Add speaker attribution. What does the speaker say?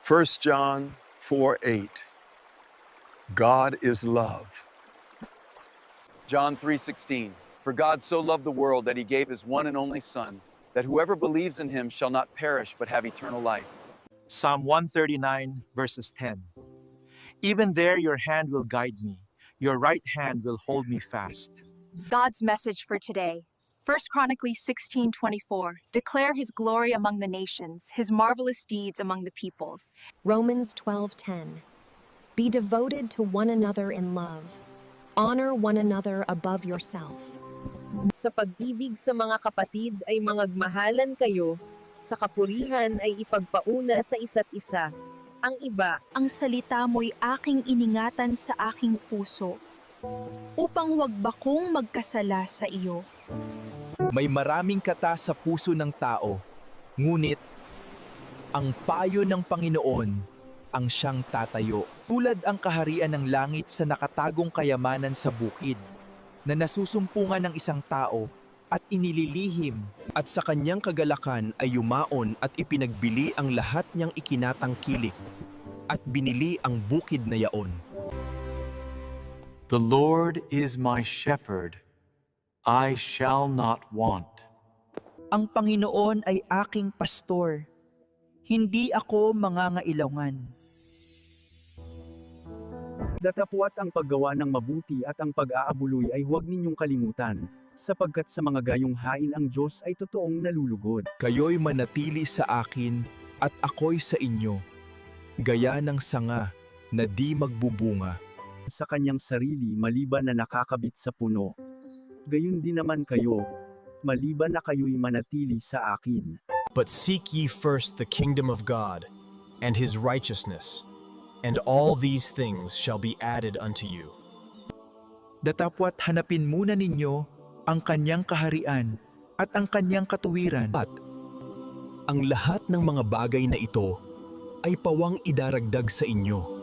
Speaker 1: 1 John 4:8. God is love.
Speaker 2: John 3:16. For God so loved the world that he gave his one and only Son, that whoever believes in him shall not perish but have eternal life.
Speaker 3: Psalm 139, verses 10. Even there your hand will guide me, your right hand will hold me fast.
Speaker 4: God's message for today. 1 Chronicles 16:24. Declare his glory among the nations, his marvelous deeds among the peoples.
Speaker 5: Romans 12:10. Be devoted to one another in love. Honor one another above yourself.
Speaker 6: Sa pag-ibig sa mga kapatid ay mangagmahalan kayo, sa kapurihan ay ipagpauna sa isa't isa. Ang iba,
Speaker 4: Ang salita mo'y aking iningatan sa aking puso, upang wag bakong magkasala sa iyo.
Speaker 7: May maraming kata sa puso ng tao, ngunit ang payo ng Panginoon ang siyang tatayo. Tulad ang kaharian ng langit sa nakatagong kayamanan sa bukid, na nasusumpungan ng isang tao at inililihim, at sa kanyang kagalakan ay yumaon at ipinagbili ang lahat niyang ikinatangkilik, at binili ang bukid na yaon.
Speaker 2: The Lord is my shepherd. I shall not want.
Speaker 8: Ang Panginoon ay aking pastor. Hindi ako mangangailangan.
Speaker 9: Datapwat ang paggawa ng mabuti at ang pag-aabuloy ay huwag ninyong kalimutan, sapagkat sa mga gayong hain ang Diyos ay totoong nalulugod.
Speaker 7: Kayo'y manatili sa akin at ako'y sa inyo, gaya ng sanga na di magbubunga.
Speaker 9: Sa kanyang sarili maliban na nakakabit sa puno. Gayon din naman kayo, maliban na kayo'y manatili sa akin.
Speaker 10: But seek ye first the kingdom of God, and his righteousness, and all these things shall be added unto you.
Speaker 3: Datapwat hanapin muna ninyo ang kanyang kaharian at ang kanyang katuwiran.
Speaker 7: At ang lahat ng mga bagay na ito ay pawang idaragdag sa inyo.